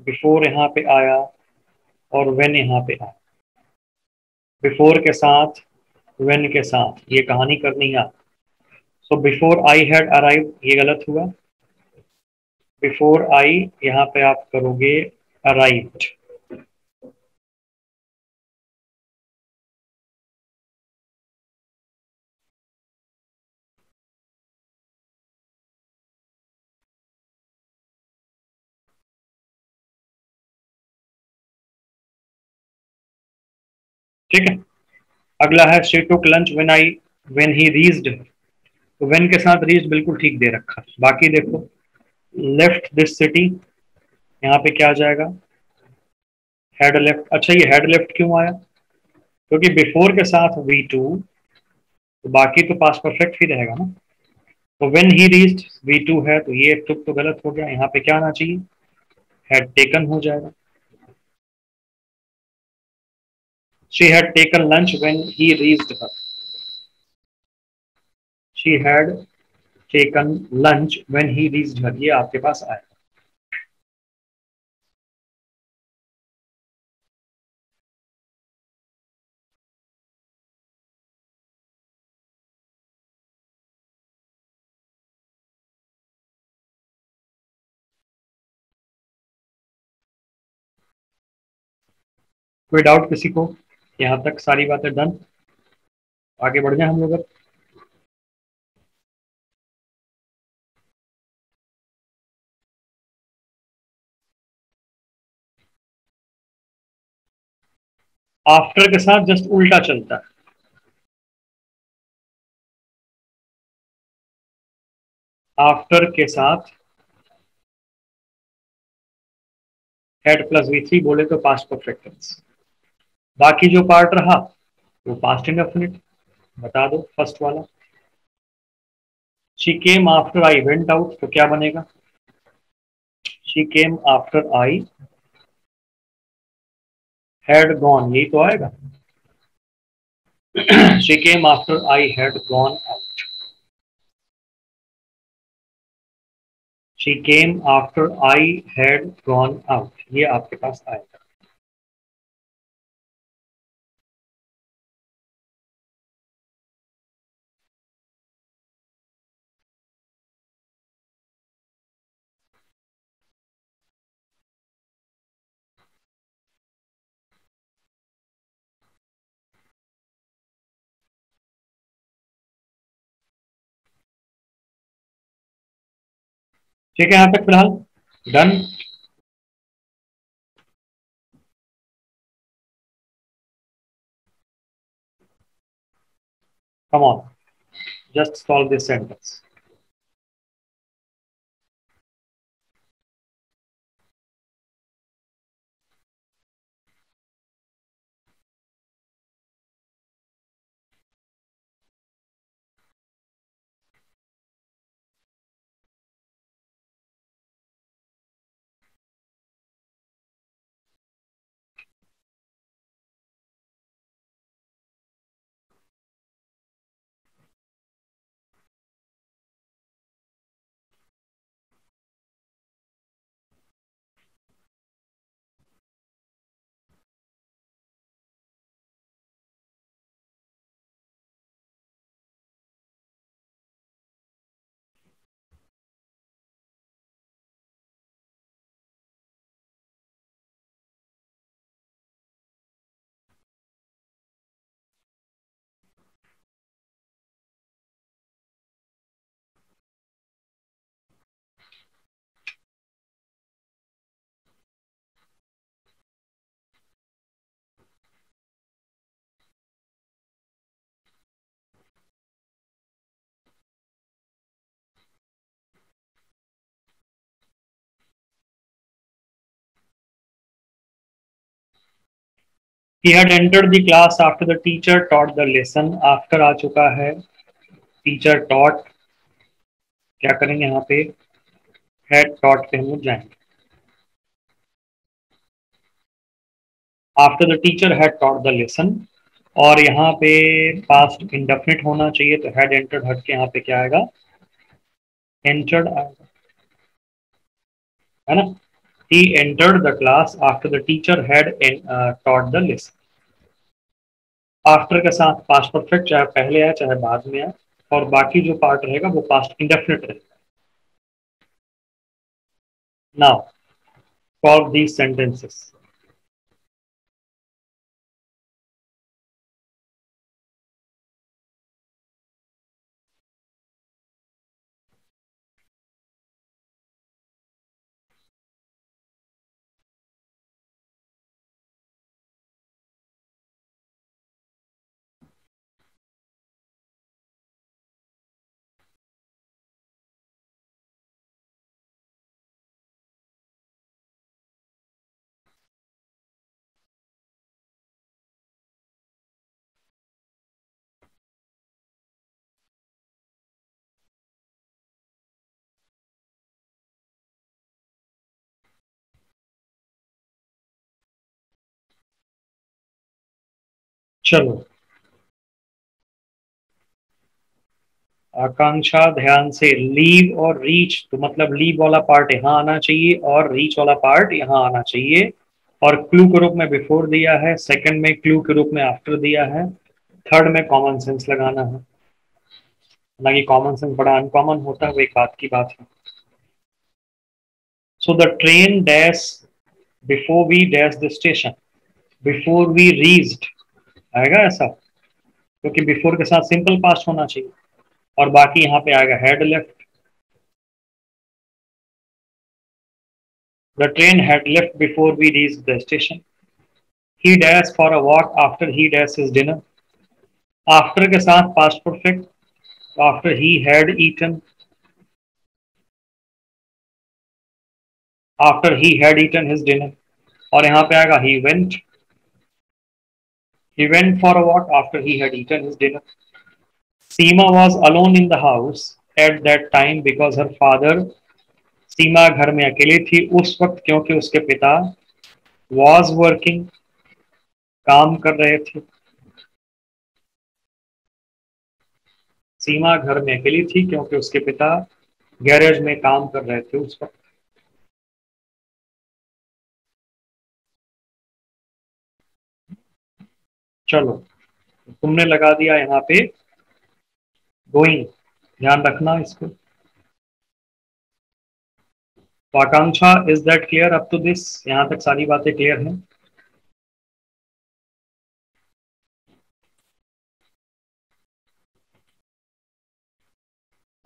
Before यहाँ पे आया और व्हेन यहाँ पे आया। बिफोर के साथ व्हेन के साथ ये कहानी करनी है। So before I had arrived ये गलत हुआ। बिफोर आई यहाँ पे आप करोगे अराइव्ड। ठीक है, अगला है she took lunch when he reached. तो व्हेन के साथ रीच बिल्कुल ठीक दे रखा। बाकी देखो, लेफ्ट दिस सिटी यहाँ पे क्या आ जाएगा, हेड लेफ्ट। अच्छा, ये हेड लेफ्ट क्यों आया? क्योंकि बिफोर के साथ वी टू, तो बाकी तो पास परफेक्ट ही रहेगा ना। तो when he reached we to है, तो ये टुक तो गलत हो गया। यहाँ पे क्या आना चाहिए, हैड टेकन हो जाएगा। She had taken lunch when he reached her. She had taken lunch when he reached her, ये आपके पास आया। कोई डाउट किसी को? यहाँ तक सारी बातें डन। आगे बढ़ जाए हम लोग। आफ्टर के साथ जस्ट उल्टा चलता है। आफ्टर के साथ हेड प्लस वी थ्री बोले तो पास्ट परफेक्ट टेंस। बाकी जो पार्ट रहा वो पास्ट इंडेफिनिट। बता दो फर्स्ट वाला। She came after I went out, तो क्या बनेगा? She came after I had gone, यही तो आएगा। She came after I had gone out. She came after I had gone out, ये आपके पास आएगा। ठीक है, यहां तक फिलहाल done. Come on, just solve this sentence. He had entered the class after the teacher taught the lesson. After आ चुका है, teacher taught, क्या करेंगे यहाँ पे, had taught पे हम लोग जाएंगे। After the teacher had taught the lesson, और यहाँ पे past indefinite होना चाहिए, तो had entered हट के यहाँ पे क्या आएगा, एंटर्ड आएगा, है ना। He entered the class after the teacher had taught the lesson. After के साथ पास्ट परफेक्ट चाहे पहले आए चाहे बाद में आए, और बाकी जो पार्ट रहेगा वो पास्ट इंडेफिनिट रहेगा। Now solve these sentences. चलो, आकांक्षा ध्यान से, लीव और रीच, तो मतलब लीव वाला पार्ट यहाँ आना चाहिए और रीच वाला पार्ट यहाँ आना चाहिए। और क्लू के रूप में बिफोर दिया है, सेकंड में क्लू के रूप में आफ्टर दिया है, थर्ड में कॉमन सेंस लगाना है। ना कि कॉमन सेंस बड़ा अनकॉमन होता है, वो एक बात की बात है। So the train dash before we dash the station, before we reached आएगा ऐसा, क्योंकि बिफोर के साथ सिंपल पास्ट होना चाहिए, और बाकी यहाँ पे आएगा had left. The train had left before we reached the station. He dash for a walk after he dash his dinner. After के साथ past perfect, after he had eaten, after he had eaten his dinner, और यहाँ पे आएगा he went for a walk after he had eaten his dinner. Seema was alone in the house at that time because her father, सीमा घर में अकेली थी उस वक्त क्योंकि उसके पिता was working, काम कर रहे थे। सीमा घर में अकेली थी क्योंकि उसके पिता गैरेज में काम कर रहे थे उस वक्त। चलो, तुमने लगा दिया यहाँ पे गोइंग, ध्यान रखना इसको। तो Akanksha, is that clear up to this? यहाँ तक सारी बातें क्लियर हैं?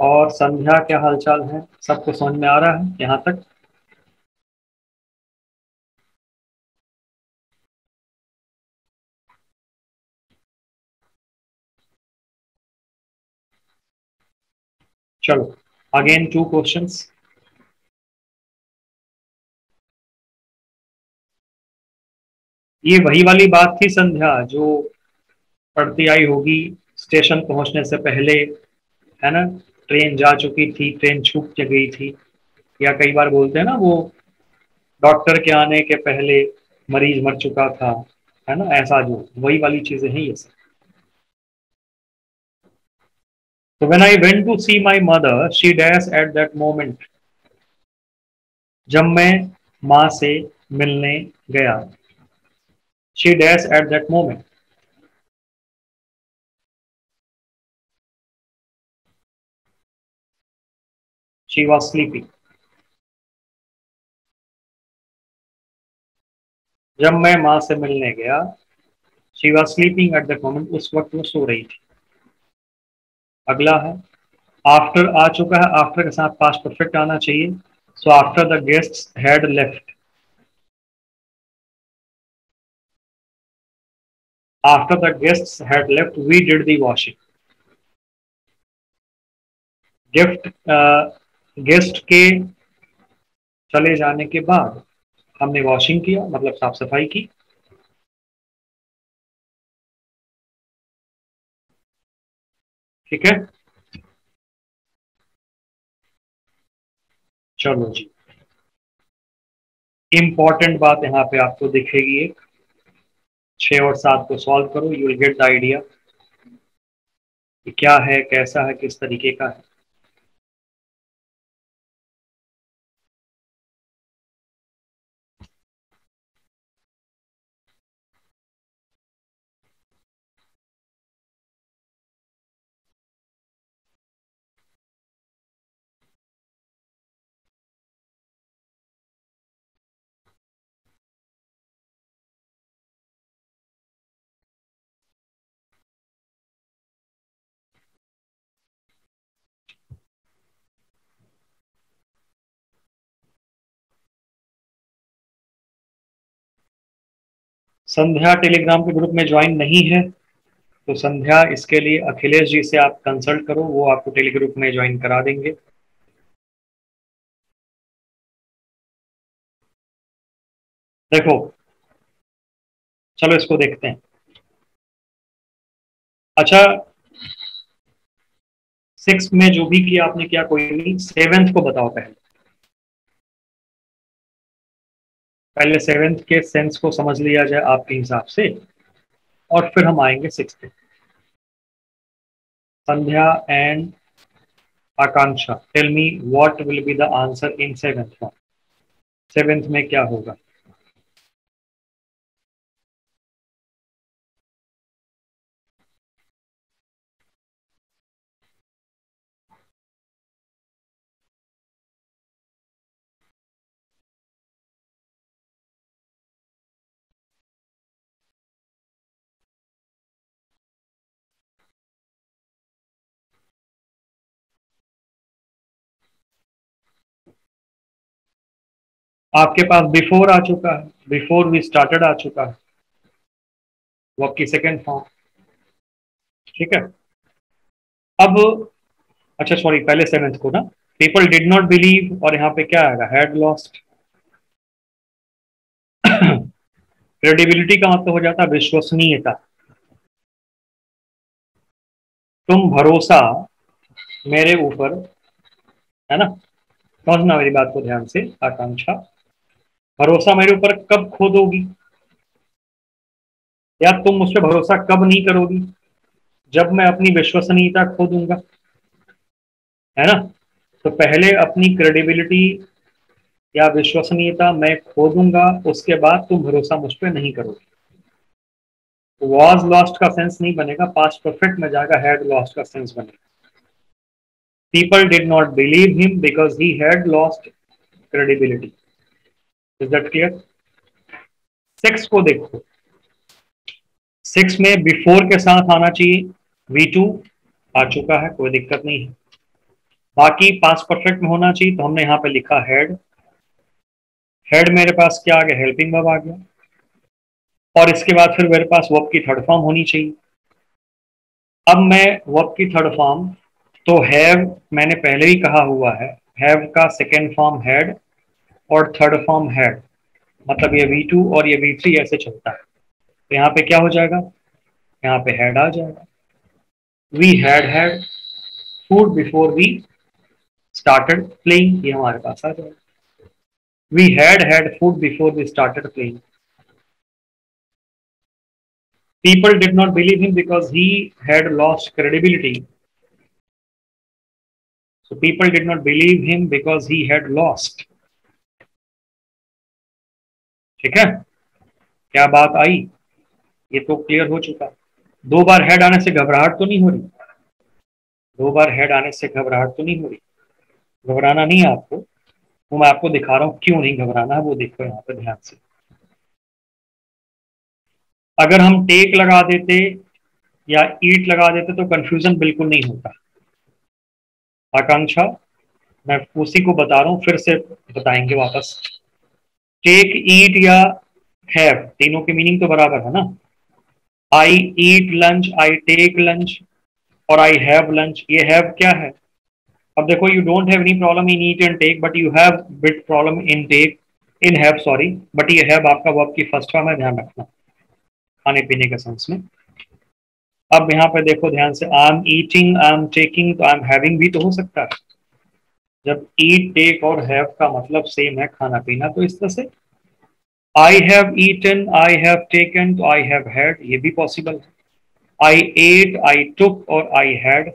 और संध्या, क्या हालचाल है? सबको समझ में आ रहा है यहाँ तक? चलो, अगेन टू क्वेश्चंस। ये वही वाली बात थी संध्या जो पढ़ती आई होगी स्टेशन पहुंचने से पहले, है ना। ट्रेन जा चुकी थी, ट्रेन छूट के गई थी, या कई बार बोलते हैं ना वो, डॉक्टर के आने के पहले मरीज मर चुका था, है ना, ऐसा जो वही वाली चीजें हैं ये सब। तो when I went to see my mother she dash at that moment, जब मैं माँ से मिलने गया, she dash at that moment, she was sleeping. जब मैं माँ से मिलने गया, she was sleeping at that moment, उस वक्त वो सो रही थी। अगला है आफ्टर, आ चुका है, आफ्टर के साथ पास्ट परफेक्ट आना चाहिए। So after the guest had left, after the guest had left we did the washing. Gift, guest के चले जाने के बाद हमने वॉशिंग किया, मतलब साफ सफाई की। ठीक है, चलो जी। इंपॉर्टेंट बात यहाँ पे आपको दिखेगी एक, 6 और 7 को सॉल्व करो, you will get the idea कि क्या है, कैसा है, किस तरीके का है। संध्या टेलीग्राम के ग्रुप में ज्वाइन नहीं है, तो संध्या इसके लिए अखिलेश जी से आप कंसल्ट करो, वो आपको टेलीग्रुप में ज्वाइन करा देंगे। देखो, चलो इसको देखते हैं। अच्छा, 6 में जो भी किया आपने किया कोई नहीं, 7th को बताओ पहले। पहले 7th के सेंस को समझ लिया जाए आपके हिसाब से, और फिर हम आएंगे 6th पे। Sandhya and Akanksha, tell me what will be the answer in 7th। 7th में क्या होगा? आपके पास बिफोर आ चुका है, बिफोर वी स्टार्टेड आ चुका है, वो आपकी सेकेंड फॉर्म। ठीक है। अब, अच्छा सॉरी, पहले 7th को ना, पीपल डिड नॉट बिलीव, और यहाँ पे क्या आएगा? Had lost. क्रेडिबिलिटी का मतलब हो जाता है विश्वसनीयता। तुम भरोसा मेरे ऊपर, है ना, समझना मेरी बात को ध्यान से आकांक्षा, भरोसा मेरे ऊपर कब खो दोगी, या तुम मुझ पर भरोसा कब नहीं करोगी? जब मैं अपनी विश्वसनीयता खो दूंगा, है ना। तो पहले अपनी क्रेडिबिलिटी या विश्वसनीयता मैं खो दूंगा, उसके बाद तुम भरोसा मुझ पर नहीं करोगे। वॉज लॉस्ट का सेंस नहीं बनेगा, पास्ट परफेक्ट में जाएगा, हैड लॉस्ट का सेंस बनेगा। People did not believe him because he had lost credibility. Is that clear? 6 को देखो, 6 में बिफोर के साथ आना चाहिए, V2 आ चुका है, कोई दिक्कत नहीं है। बाकी पास्ट परफेक्ट में होना चाहिए, तो हमने यहाँ पे लिखा हैड। हेड मेरे पास क्या आ गया? हेल्पिंग वर्ब आ गया। और इसके बाद फिर मेरे पास वर्ब की थर्ड फॉर्म होनी चाहिए। अब मैं वर्ब की थर्ड फॉर्म, तो हैव मैंने पहले ही कहा हुआ है, हैव का सेकेंड फॉर्म हैड और थर्ड फॉर्म हैड, मतलब ये V2 और ये V3 ऐसे चलता है। तो यहाँ पे क्या हो जाएगा? यहाँ पे हैड आ जाएगा। We had had food before we started playing, ये हमारे पास आ जाएगा। We had food before we started playing. People did not believe him because he had lost credibility. So people did not believe him because he had lost. ठीक है, क्या बात आई? ये तो क्लियर हो चुका। 2 बार हेड आने से घबराहट तो नहीं हो रही? 2 बार हेड आने से घबराहट तो नहीं हो रही? घबराना नहीं है आपको, वो मैं आपको दिखा रहा हूँ क्यों नहीं घबराना है, वो देखो यहाँ पे ध्यान से। अगर हम टेक लगा देते या ईट लगा देते तो कंफ्यूजन बिल्कुल नहीं होता। आकांक्षा, मैं उसी को बता रहा हूँ, फिर से बताएंगे वापस। टेक, ईट या हैव, तीनों की मीनिंग तो बराबर है ना। I eat lunch, I take lunch, और आई हैव लंच। ये हैव क्या है? अब देखो, you don't have any problem in eat and take, but you have bit problem in take, in have sorry, but ये हैव आपका verb की first form है, ध्यान रखना, खाने पीने के सेंस में। अब यहाँ पे देखो ध्यान से, I am eating, I am taking, तो आई एम हैविंग भी तो हो सकता है। जब ईट, टेक और हैव का मतलब सेम है, खाना पीना, तो इस तरह से I have eaten, I have taken, तो आई हैव हैड, ये भी पॉसिबल है। आई एट, आई टुक और आई हैड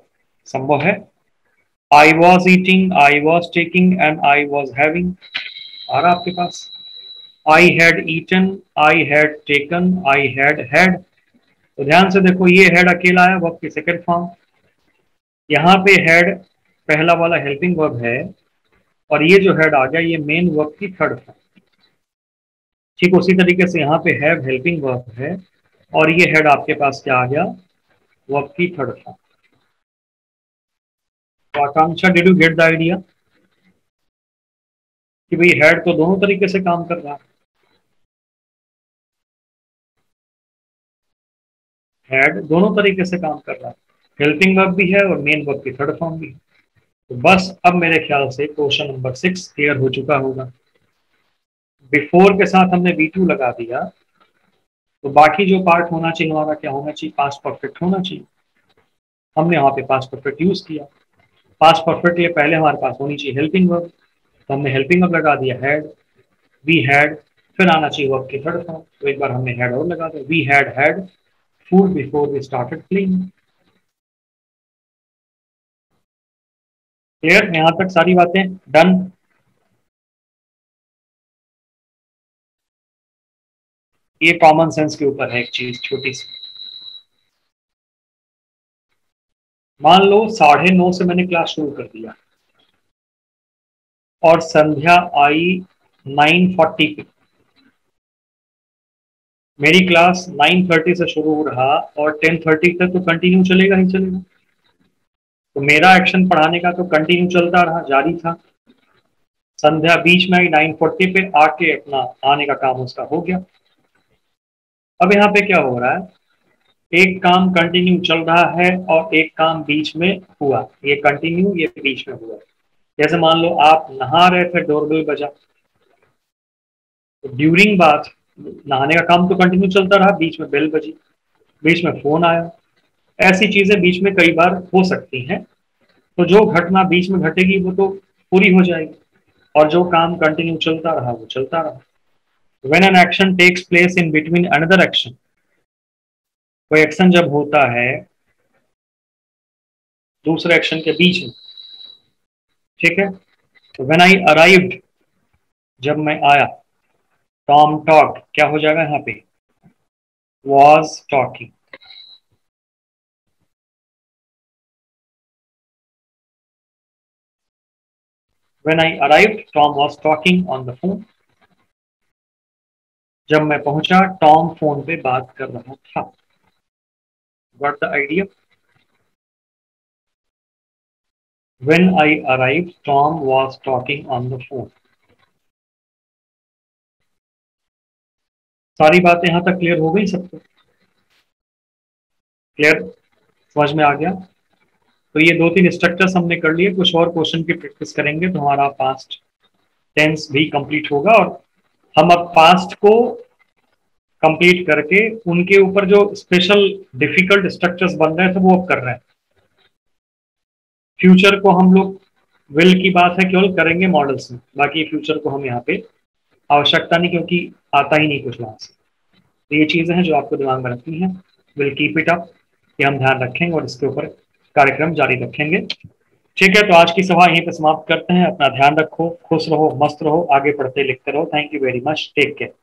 संभव है। I was eating, I was taking and I was having आ रहा आपके पास। I had eaten, I had taken, I had had. तो ध्यान से देखो, ये हैड अकेला है, वर्ब की सेकंड फॉर्म। यहाँ पे हैड पहला वाला हेल्पिंग वर्ब है, और ये जो हैड आ गया ये मेन वर्ब की थर्ड फॉर्म। ठीक उसी तरीके से यहाँ पे हैव हेल्पिंग वर्ब है, और ये हेड आपके पास क्या आ गया? वर्ब की थर्ड फॉर्म। तो Akanksha, did you get the idea कि भाई हेड तो दोनों तरीके से काम कर रहा है। हैड दोनों तरीके से काम कर रहा है, हेल्पिंग वर्ब भी है और मेन वर्ब की थर्ड फॉर्म भी है। तो बस अब मेरे ख्याल से क्वेश्चन नंबर 6 क्लियर हो चुका होगा। बिफोर के साथ हमने V2 लगा दिया, तो बाकी जो पार्ट होना चाहिए हमारा क्या होना चाहिए, पास्ट परफेक्ट होना चाहिए। हमने वहां पे पास्ट परफेक्ट यूज किया। पास्ट परफेक्ट ये पहले हमारे पास होनी चाहिए हेल्पिंग वर्ब, तो हमने हेल्पिंग वर्ब लगा दिया हैड, वी हैड, फिर आना चाहिए वर्ब की थर्ड फॉर्म, तो एक बार हमने हैड और लगा दिया, we had food before we started playing. Clear, यहाँ तक सारी बातें डन। ये कॉमन सेंस के ऊपर है एक चीज छोटी सी। मान लो 9:30 से मैंने क्लास शुरू कर दिया और संध्या आई 9:40 पे। मेरी क्लास 9:30 से शुरू हो रहा और 10:30 तक तो कंटिन्यू चलेगा ही चलेगा। तो मेरा एक्शन पढ़ाने का तो कंटिन्यू चलता रहा, जारी था। संध्या बीच में आई 9:40 पे, आके अपना आने का काम उसका हो गया। अब यहाँ पे क्या हो रहा है, एक काम कंटिन्यू चल रहा है और एक काम बीच में हुआ, ये कंटिन्यू ये बीच में हुआ। जैसे मान लो आप नहा रहे थे, डोरबेल बजा, तो ड्यूरिंग बात नहाने का काम तो कंटिन्यू चलता रहा, बीच में बेल बजी, बीच में फोन आया। ऐसी चीजें बीच में कई बार हो सकती हैं। तो जो घटना बीच में घटेगी वो तो पूरी हो जाएगी, और जो काम कंटिन्यू चलता रहा वो चलता रहा। When an action takes place in between another action, कोई एक्शन जब होता है दूसरे एक्शन के बीच में, ठीक है। तो व्हेन आई अराइव्ड, जब मैं आया, टॉम टॉक्ड क्या हो जाएगा यहाँ पे, was talking. When I arrived Tom was talking on the phone, जब मैं पहुंचा टॉम फोन पे बात कर रहा था। Got the idea. When I arrived Tom was talking on the phone. सारी बातें यहां तक क्लियर हो गई सबको, क्लियर, समझ में आ गया। तो ये 2-3 स्ट्रक्चर्स हमने कर लिए, कुछ और क्वेश्चन की प्रैक्टिस करेंगे तो हमारा पास्ट टेंस भी कंप्लीट होगा। और हम अब पास्ट को कंप्लीट करके उनके ऊपर जो स्पेशल डिफिकल्ट स्ट्रक्चर्स बन रहे थे वो अब कर रहे हैं। फ्यूचर को हम लोग, विल की बात है केवल करेंगे मॉडल्स में, बाकी फ्यूचर को हम यहाँ पे आवश्यकता नहीं, क्योंकि आता ही नहीं कुछ वहां से। तो ये चीजें हैं जो आपको दिमाग में रखनी है। विल कीप इट अप, ये हम ध्यान रखेंगे और इसके ऊपर कार्यक्रम जारी रखेंगे। ठीक है, तो आज की सभा यहीं पे समाप्त करते हैं। अपना ध्यान रखो, खुश रहो, मस्त रहो, आगे पढ़ते लिखते रहो। Thank you very much, take care.